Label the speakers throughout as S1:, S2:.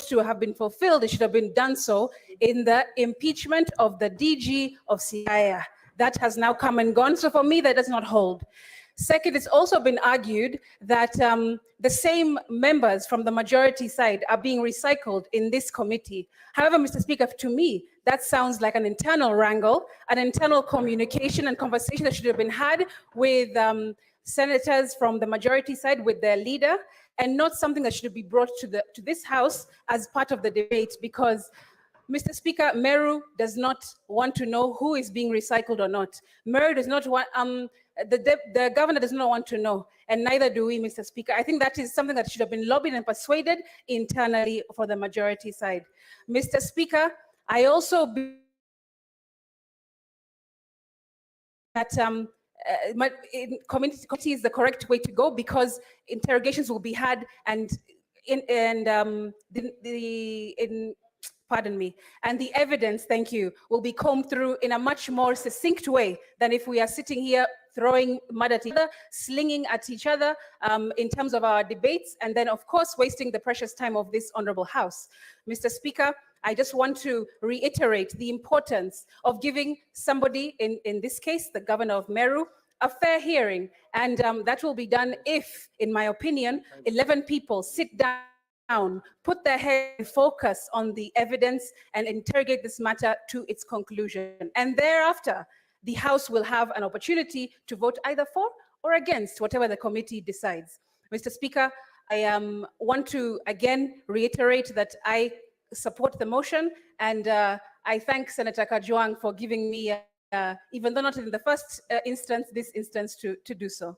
S1: supposed to have been fulfilled, it should have been done so in the impeachment of the DG of CIA. That has now come and gone. So for me, that does not hold. Second, it's also been argued that the same members from the majority side are being recycled in this committee. However, Mr. Speaker, to me, that sounds like an internal wrangle, an internal communication and conversation that should have been had with senators from the majority side, with their leader, and not something that should be brought to this House as part of the debate, because Mr. Speaker, Meru does not want to know who is being recycled or not. Meru does not want, the governor does not want to know, and neither do we, Mr. Speaker. I think that is something that should have been lobbied and persuaded internally for the majority side. Mr. Speaker, I also believe that committee is the correct way to go, because interrogations will be had and pardon me, and the evidence, thank you, will be combed through in a much more succinct way than if we are sitting here throwing mud at each other, slinging at each other in terms of our debates, and then, of course, wasting the precious time of this honorable House. Mr. Speaker, I just want to reiterate the importance of giving somebody, in this case, the governor of Meru, a fair hearing, and that will be done if, in my opinion, 11 people sit down, put their head and focus on the evidence and interrogate this matter to its conclusion. And thereafter, the House will have an opportunity to vote either for or against whatever the committee decides. Mr. Speaker, I want to again reiterate that I support the motion, and I thank Senator Kajwang for giving me, even though not in the first instance, this instance to do so.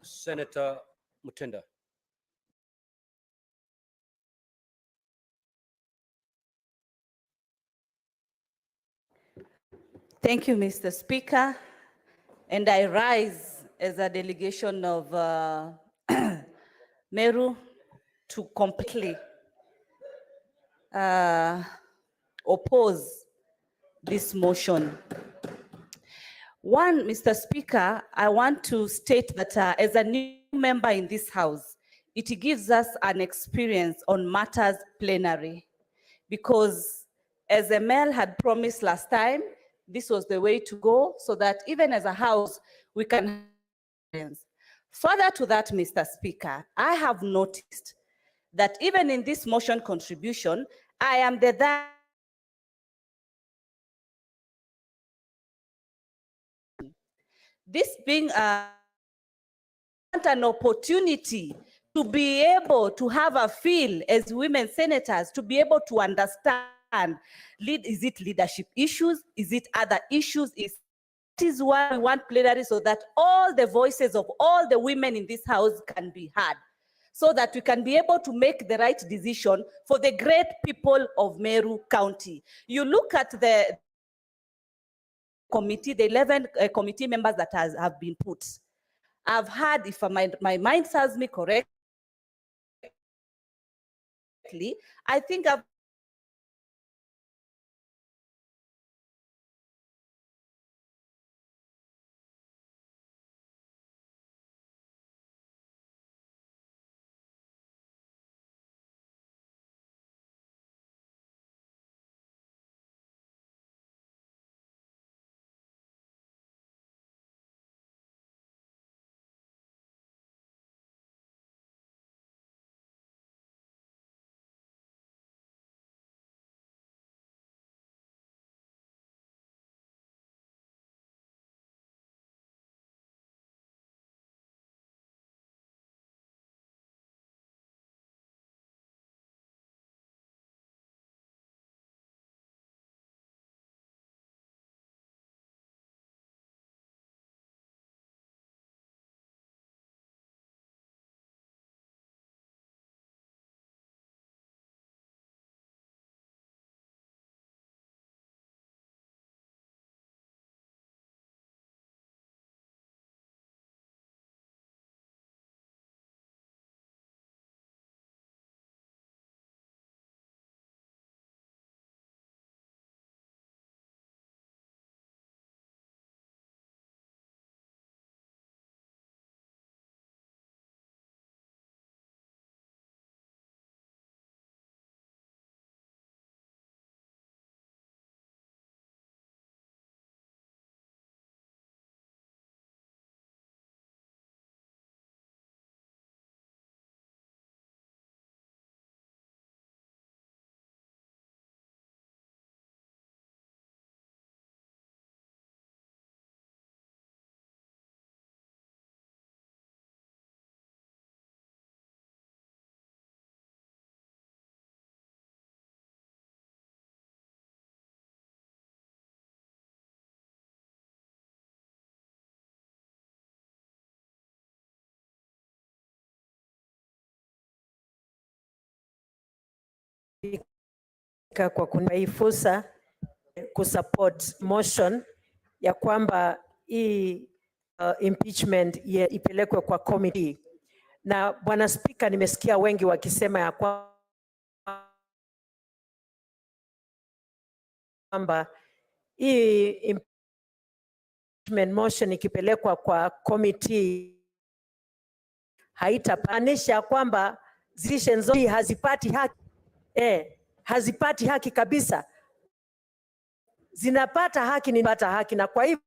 S2: Senator Mutenda.
S3: Thank you, Mr. Speaker. And I rise as a delegation of Meru to completely oppose this motion. One, Mr. Speaker, I want to state that as a new member in this House, it gives us an experience on matters plenary, because as Emel had promised last time, this was the way to go, so that even as a House, we can. Further to that, Mr. Speaker, I have noticed that even in this motion contribution, I am this being an opportunity to be able to have a feel as women senators, to be able to understand, is it leadership issues? Is it other issues? That is why we want plenary, so that all the voices of all the women in this House can be heard, so that we can be able to make the right decision for the great people of Meru County. You look at the committee, the 11 committee members that have been put. I've heard, if my mind serves me correctly, I think I've
S2: kwa kunipa hii fursa kusupport motion ya kwamba hii impeachment ipelekwe kwa committee. Na Bwana Spika, nimesikia wengi wakisema ya kwamba hii impeachment motion ikipelekwa kwa committee haitapaanisha kwamba zile zote hazipati haki. Hazipati haki kabisa. Zinapata haki, ninapata haki, na kwa hivyo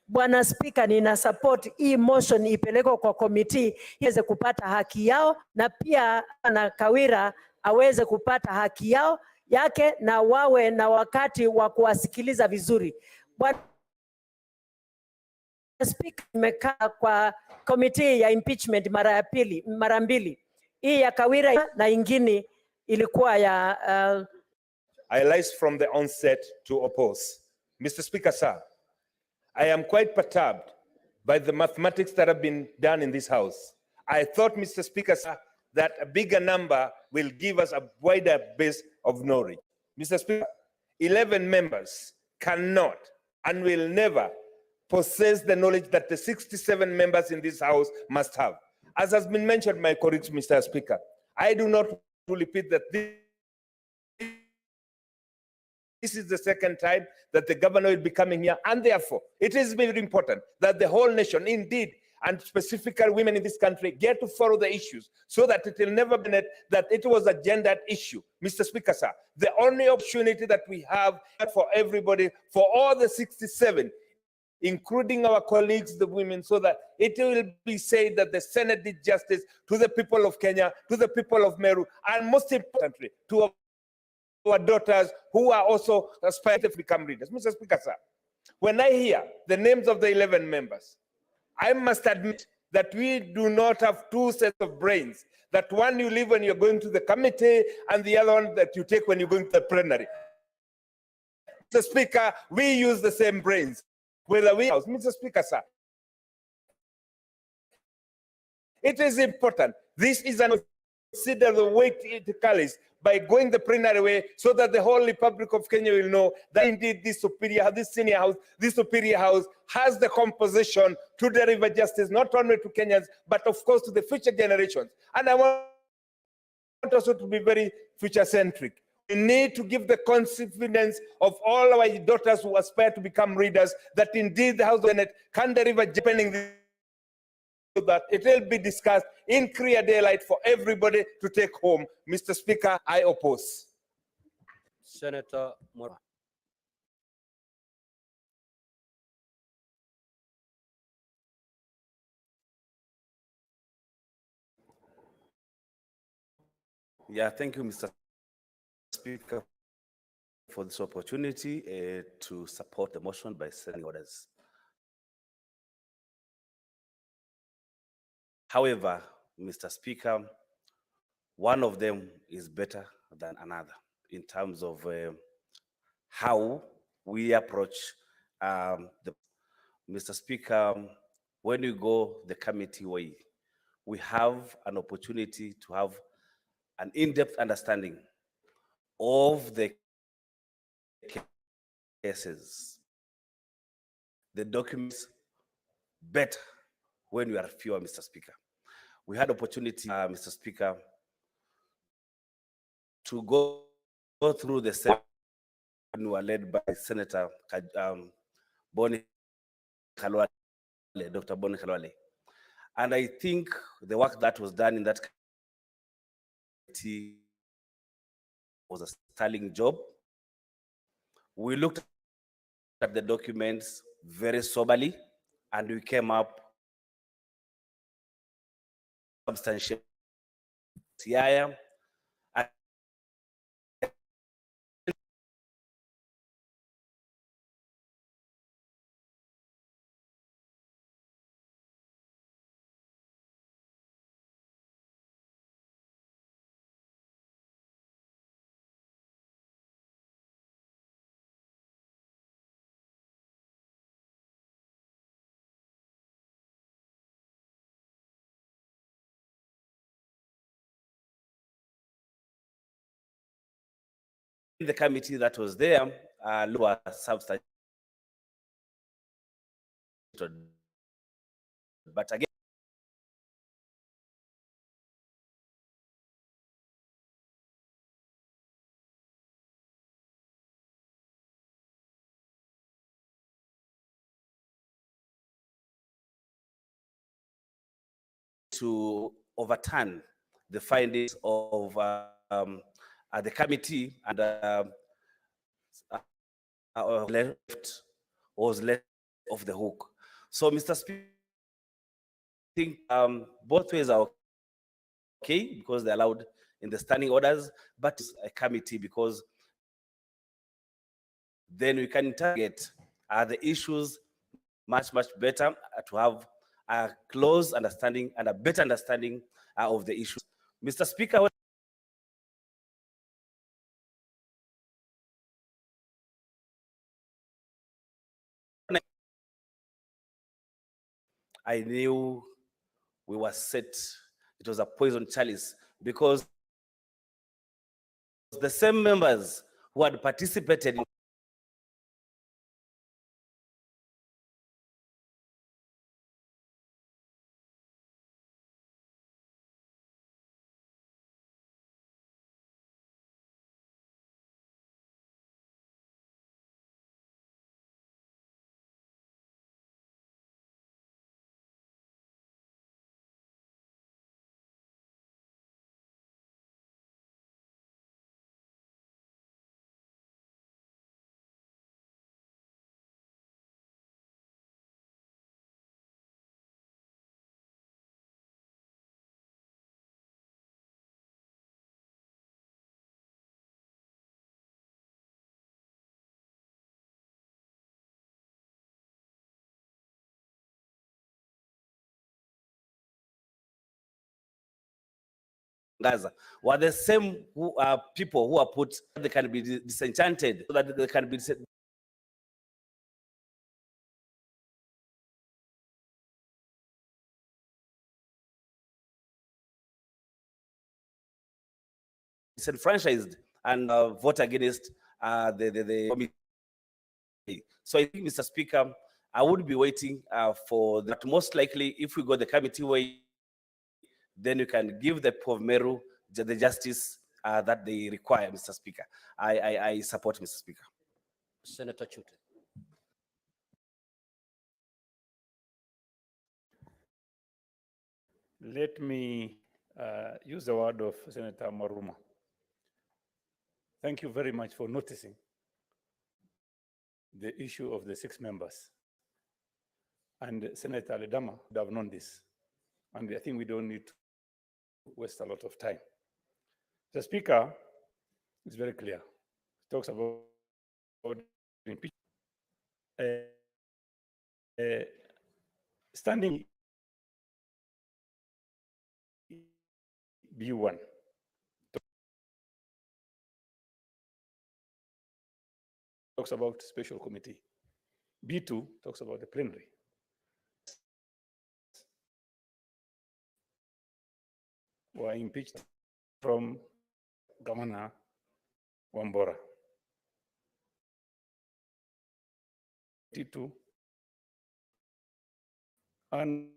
S2: Bwana Spika, nina support hii motion ipelekwe kwa committee iweze kupata haki yao, na pia na Kawira aweze kupata haki yake, na wawe na wakati wa kuwasikiliza vizuri. Bwana Spika, nimekaa kwa committee ya impeachment mara mbili. Hii ya Kawira na ingine ilikuwa ya
S4: I rise from the onset to oppose. Mr. Speaker, sir, I am quite perturbed by the mathematics that have been done in this House. I thought, Mr. Speaker, sir, that a bigger number will give us a wider base of knowledge. Mr. Speaker, 11 members cannot and will never possess the knowledge that the 67 members in this House must have. As has been mentioned by my colleagues, Mr. Speaker, I do not repeat that this is the second time that the governor will be coming here, and therefore it is very important that the whole nation, indeed, and specifically women in this country, get to follow the issues so that it will never be that it was a gendered issue. Mr. Speaker, sir, the only opportunity that we have for everybody, for all the 67, including our colleagues, the women, so that it will be said that the Senate did justice to the people of Kenya, to the people of Meru, and most importantly, to our daughters who are also aspiring to become leaders. Mr. Speaker, sir, when I hear the names of the 11 members, I must admit that we do not have two sets of brains, that one you leave when you're going to the committee and the other one that you take when you're going to the plenary. Mr. Speaker, we use the same brains. Whether we house, Mr. Speaker, sir, it is important. This is an consider the weight it carries by going the plenary way, so that the whole Republic of Kenya will know that indeed this senior house, this superior house has the composition to deliver justice not only to Kenyans, but of course to the future generations. And I want also to be very future-centric. We need to give the confidence of all our daughters who aspire to become readers that indeed the House of Senate can deliver, depending so that it will be discussed in clear daylight for everybody to take home. Mr. Speaker, I oppose.
S5: Senator Mora.
S6: Yeah, thank you, Mr. Speaker, for this opportunity to support the motion by sending orders. However, Mr. Speaker, one of them is better than another in terms of how we approach Mr. Speaker, when we go the committee way, we have an opportunity to have an in-depth understanding of the cases, the documents better when we are fewer, Mr. Speaker. We had opportunity, Mr. Speaker, to go through the Senate when we were led by Senator Boni Khalwale, Dr. Boni Khalwale. And I think the work that was done in that committee was a sterling job. We looked at the documents very soberly, and we came up substantial. Yeah, the committee that was there, lower substantiated. But again, to overturn the findings of the committee, and was left off the hook. So, Mr. Speaker, I think both ways are okay because they're allowed in the standing orders, but a committee because then we can target the issues much better to have a close understanding and a better understanding of the issues. Mr. Speaker, I knew we were set. It was a poison chalice because the same members who had participated in Gaza were the same people who are put, they can be disenchanted, so that they can be disenfranchised and vote against the committee. So I think, Mr. Speaker, I would be waiting for that. Most likely, if we go the committee way, then you can give the Poor Meru the justice that they require, Mr. Speaker. I support, Mr. Speaker.
S5: Senator Chute.
S7: Let me use the word of Senator Maruma. Thank you very much for noticing the issue of the 6 members. And Senator Ledama would have known this. And I think we don't need to waste a lot of time. The Speaker is very clear. He talks about impeachment. Standing B1 talks about special committee. B2 talks about the plenary. Were impeached from Governor Wambora. T2 and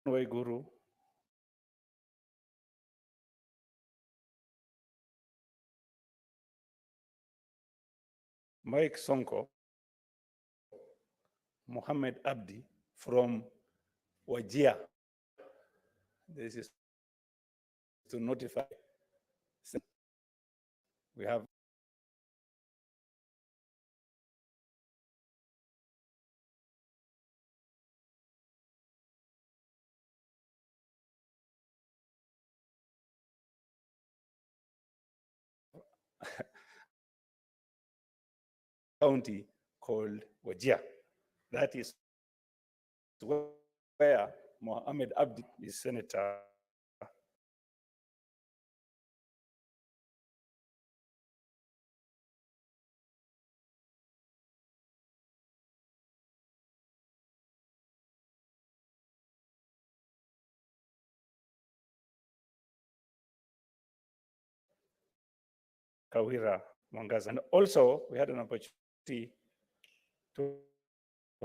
S7: Waiguru Mike Sonko, Mohammed Abdi from Wajir. This is to notify. We have county called Wajir. That is where Mohammed Abdi is senator. Kawira Mwangaza. And also, we had an opportunity to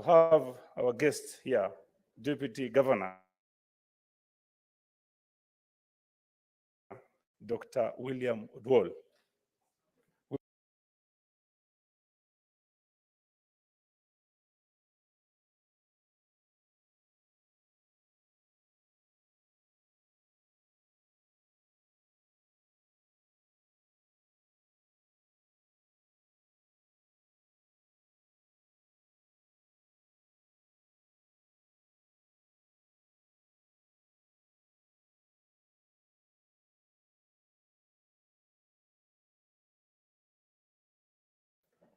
S7: have our guest here, Deputy Governor, Dr. William Udwol.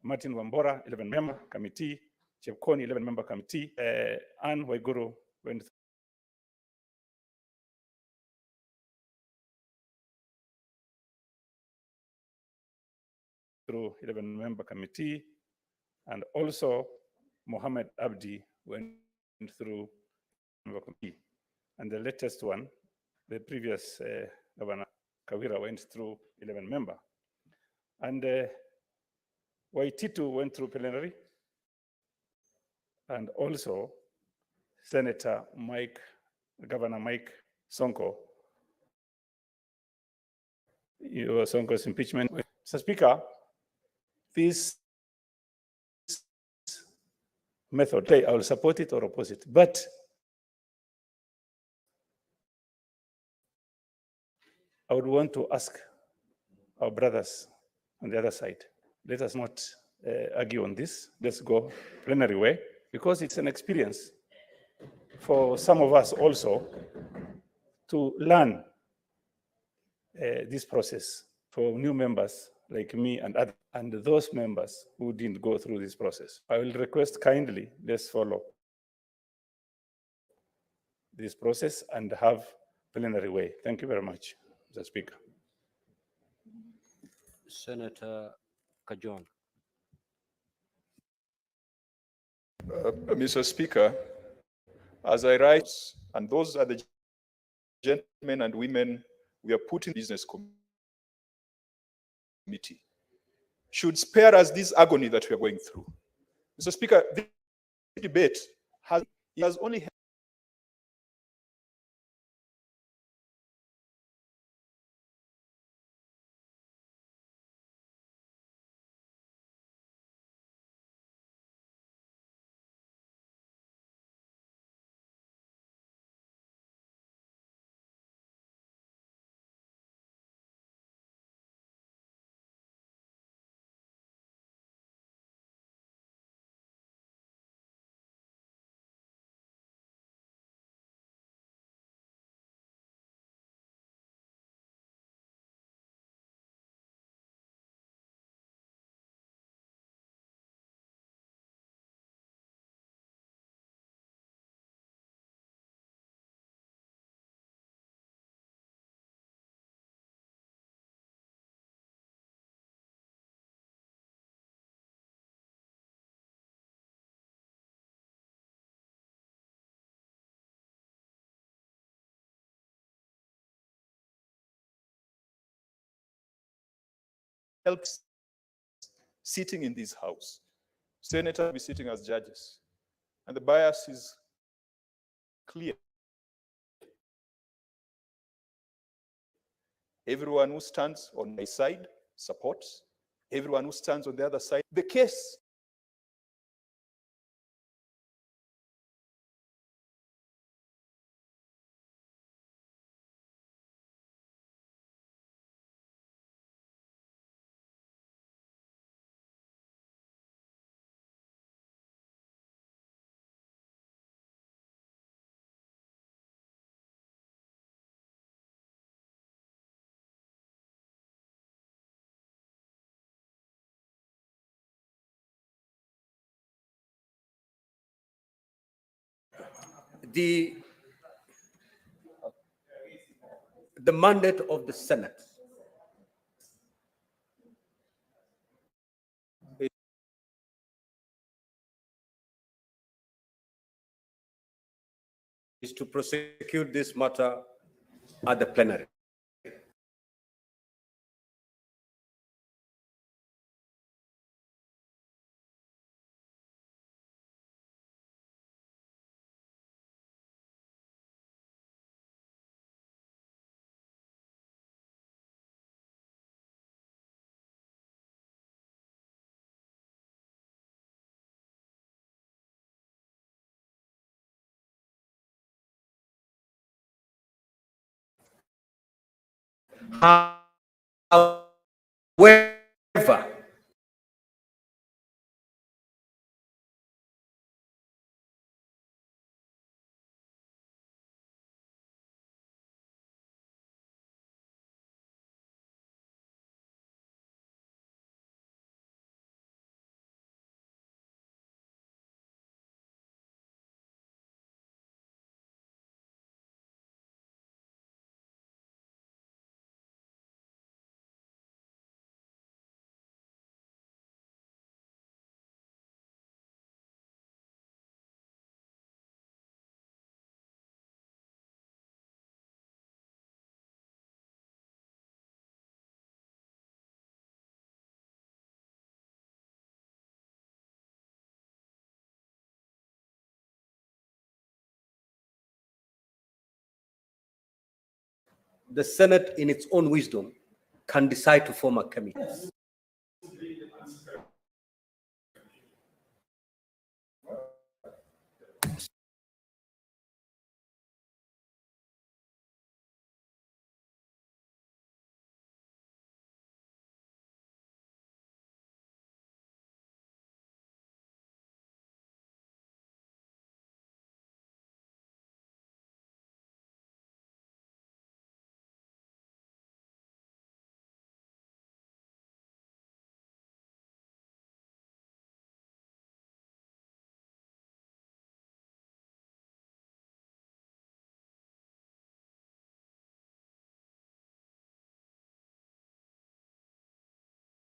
S7: Martin Wambora, 11-member committee. Chepkoni, 11-member committee. Anne Waiguru went through 11-member committee. And also Mohammed Abdi went through member committee. And the latest one, the previous Governor Kawira went through 11-member. And Waititu went through plenary. And also Governor Mike Sonko, Sonko's impeachment. Mr. Speaker, this method, I will support it or oppose it, but I would want to ask our brothers on the other side, let us not argue on this. Let's go plenary way, because it's an experience for some of us also to learn this process for new members like me and others, and those members who didn't go through this process. I will request kindly, let's follow this process and have plenary way. Thank you very much, Mr. Speaker.
S5: Senator Kajwang.
S8: Mr. Speaker, as I write, and those are the gentlemen and women we are putting business committee, should spare us this agony that we are going through. Mr. Speaker, this debate has only helps sitting in this house. Senators will be sitting as judges, and the bias is clear. Everyone who stands on my side supports. Everyone who stands on the other side. The case
S5: The mandate of the Senate is to prosecute this matter at the plenary. However, the Senate, in its own wisdom, can decide to form a committee.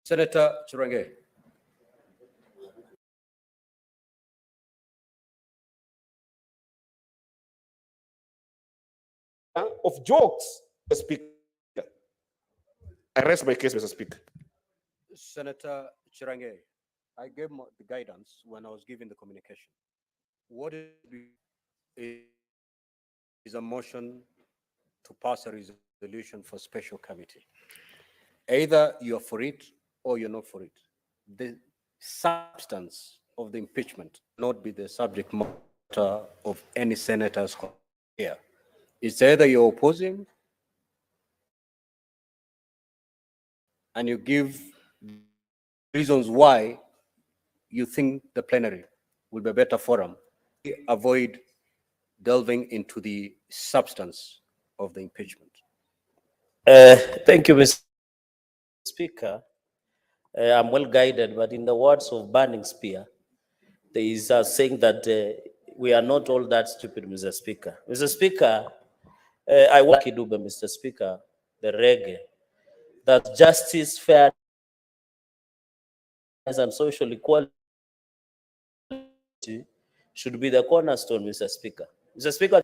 S5: Senator Chirange.
S4: Of jokes, Mr. Speaker. I rest my case, Mr. Speaker.
S5: Senator Chirange, I gave the guidance when I was giving the communication. What is a motion to pass a resolution for special committee? Either you're for it or you're not for it. The substance of the impeachment not be the subject matter of any senators here. It's either you're opposing and you give reasons why you think the plenary will be a better forum. Avoid delving into the substance of the impeachment.
S9: Thank you, Mr. Speaker. I'm well guided, but in the words of Burning Spear, there is a saying that we are not all that stupid, Mr. Speaker. Mr. Speaker, I work in Dube, Mr. Speaker, the reggae, that justice, fairness, and social equality should be the cornerstone, Mr. Speaker. Mr. Speaker,